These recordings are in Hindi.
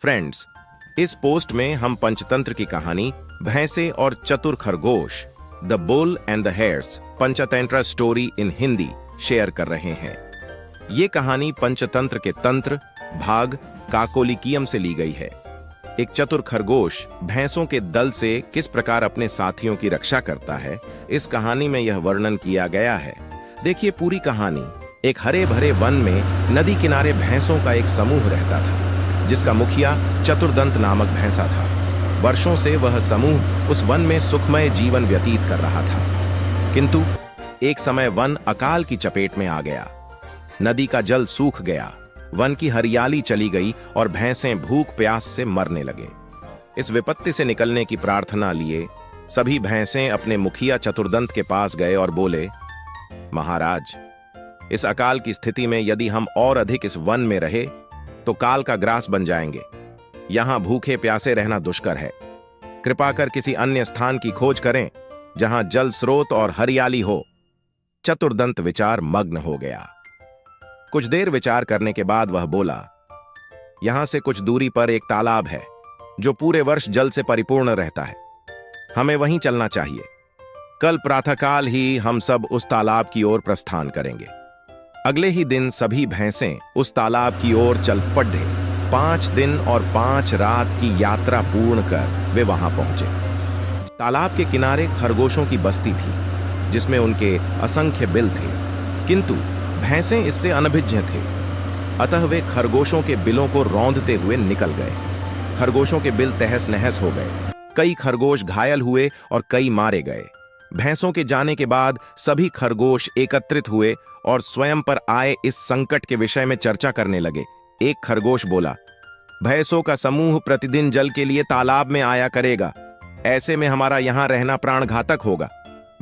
फ्रेंड्स, इस पोस्ट में हम पंचतंत्र की कहानी भैंसे और चतुर खरगोश the bull and the hairs Panchatantra story in Hindi share कर रहे हैं। ये कहानी पंचतंत्र के तंत्र भाग काकोलिकियम से ली गई है। एक चतुर खरगोश भैंसों के दल से किस प्रकार अपने साथियों की रक्षा करता है, इस कहानी में यह वर्णन किया गया है। देखिए पूरी कहानी। एक हरे भरे वन में नदी किनारे भैंसों का एक समूह रहता था, जिसका मुखिया चतुर्दंत नामक भैंसा था। वर्षों से वह समूह उस वन में सुखमय जीवन व्यतीत कर रहा था, किंतु एक समय वन अकाल की चपेट में आ गया। नदी का जल सूख गया, वन की हरियाली चली गई और भैंसें भूख प्यास से मरने लगे। इस विपत्ति से निकलने की प्रार्थना लिए सभी भैंसें अपने मुखिया चतुर्दंत के पास गए और बोले, महाराज, इस अकाल की स्थिति में यदि हम और अधिक इस वन में रहे तो काल का ग्रास बन जाएंगे। यहां भूखे प्यासे रहना दुष्कर है। कृपा कर किसी अन्य स्थान की खोज करें जहां जल स्रोत और हरियाली हो। चतुर्दंत विचार मग्न हो गया। कुछ देर विचार करने के बाद वह बोला, यहां से कुछ दूरी पर एक तालाब है जो पूरे वर्ष जल से परिपूर्ण रहता है। हमें वहीं चलना चाहिए। कल प्रातःकाल ही हम सब उस तालाब की ओर प्रस्थान करेंगे। अगले ही दिन सभी भैंसें उस तालाब की ओर चल पड़े। 5 दिन और 5 रात की यात्रा पूर्ण कर वे वहां पहुंचे। तालाब के किनारे खरगोशों की बस्ती थी, जिसमें उनके असंख्य बिल थे, किंतु भैंसें इससे अनभिज्ञ थे। अतः वे खरगोशों के बिलों को रौंदते हुए निकल गए। खरगोशों के बिल तहस नहस हो गए। कई खरगोश घायल हुए और कई मारे गए। भैंसों के जाने के बाद सभी खरगोश एकत्रित हुए और स्वयं पर आए इस संकट के विषय में चर्चा करने लगे। एक खरगोश बोला, भैंसों का समूह प्रतिदिन जल के लिए तालाब में आया करेगा। ऐसे में हमारा यहां रहना प्राण घातक होगा।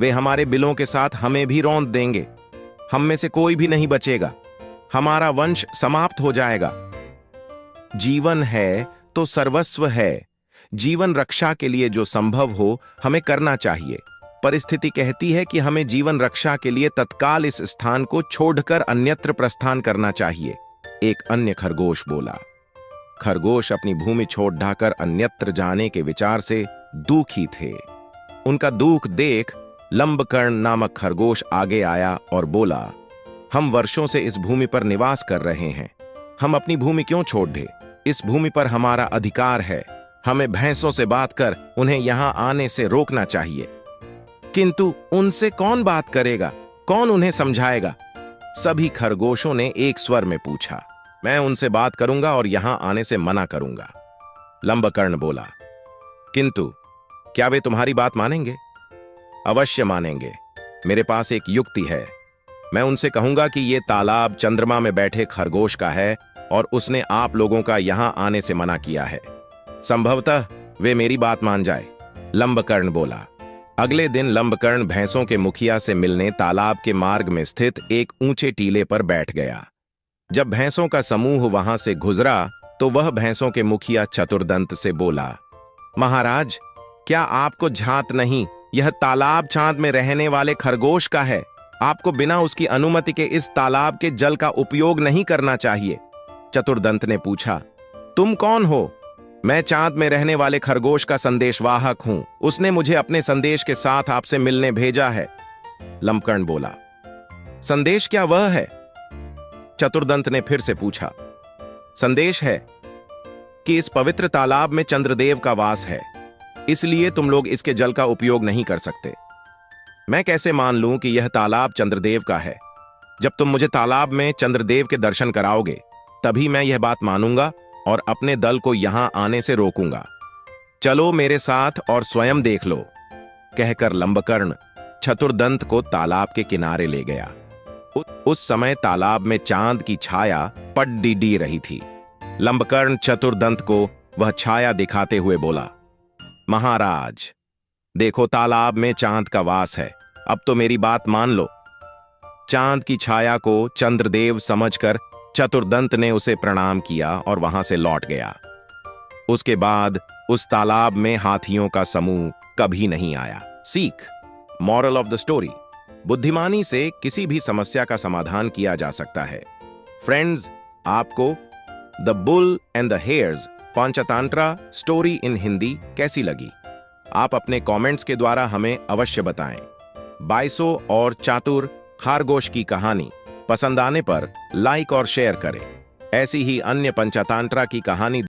वे हमारे बिलों के साथ हमें भी रौंद देंगे। हम में से कोई भी नहीं बचेगा। हमारा वंश समाप्त हो जाएगा। जीवन है तो सर्वस्व है। जीवन रक्षा के लिए जो संभव हो हमें करना चाहिए। परिस्थिति कहती है कि हमें जीवन रक्षा के लिए तत्काल इस स्थान को छोड़कर अन्यत्र प्रस्थान करना चाहिए। एक अन्य खरगोश बोला। खरगोश अपनी भूमि छोड़ ढाकर अन्यत्र जाने के विचार से दुखी थे। उनका दुख देख लंबकर्ण नामक खरगोश आगे आया और बोला, हम वर्षों से इस भूमि पर निवास कर रहे हैं। हम अपनी भूमि क्यों छोड़ दें? इस भूमि पर हमारा अधिकार है। हमें भैंसों से बात कर उन्हें यहां आने से रोकना चाहिए। किंतु उनसे कौन बात करेगा? कौन उन्हें समझाएगा? सभी खरगोशों ने एक स्वर में पूछा। मैं उनसे बात करूंगा और यहां आने से मना करूंगा। लंबकर्ण बोला, किंतु क्या वे तुम्हारी बात मानेंगे? अवश्य मानेंगे। मेरे पास एक युक्ति है। मैं उनसे कहूंगा कि यह तालाब चंद्रमा में बैठे खरगोश का है और उसने आप लोगों का यहां आने से मना किया है। संभवतः वे मेरी बात मान जाए। लंबकर्ण बोला। अगले दिन लंबकर्ण भैंसों के मुखिया से मिलने तालाब के मार्ग में स्थित एक ऊंचे टीले पर बैठ गया। जब भैंसों का समूह वहां से गुजरा तो वह भैंसों के मुखिया चतुर्दंत से बोला, महाराज, क्या आपको झात नहीं? यह तालाब चांद में रहने वाले खरगोश का है। आपको बिना उसकी अनुमति के इस तालाब के जल का उपयोग नहीं करना चाहिए। चतुर्दंत ने पूछा, तुम कौन हो? मैं चांद में रहने वाले खरगोश का संदेशवाहक हूं। उसने मुझे अपने संदेश के साथ आपसे मिलने भेजा है। लंबकर्ण बोला, संदेश क्या वह है? चतुर्दंत ने फिर से पूछा। संदेश है कि इस पवित्र तालाब में चंद्रदेव का वास है, इसलिए तुम लोग इसके जल का उपयोग नहीं कर सकते। मैं कैसे मान लूं कि यह तालाब चंद्रदेव का है? जब तुम मुझे तालाब में चंद्रदेव के दर्शन कराओगे तभी मैं यह बात मानूंगा और अपने दल को यहां आने से रोकूंगा। चलो मेरे साथ और स्वयं देख लो। कहकर लंबकर्ण चतुर्दंत को तालाब के किनारे ले गया। उस समय तालाब में चांद की छाया पडडी रही थी। लंबकर्ण चतुर्दंत को वह छाया दिखाते हुए बोला, महाराज, देखो तालाब में चांद का वास है। अब तो मेरी बात मान लो। चांद की छाया को चंद्रदेव समझकर चतुर्दंत ने उसे प्रणाम किया और वहां से लौट गया। उसके बाद उस तालाब में हाथियों का समूह कभी नहीं आया। सीख, मॉरल ऑफ द स्टोरी, बुद्धिमानी से किसी भी समस्या का समाधान किया जा सकता है। फ्रेंड्स, आपको the bull and the hairs Panchatantra story in Hindi कैसी लगी? आप अपने कमेंट्स के द्वारा हमें अवश्य बताएं। बाइसो और चातुर खरगोश की कहानी पसंद आने पर लाइक और शेयर करें। ऐसी ही अन्य पंचतंत्र की कहानी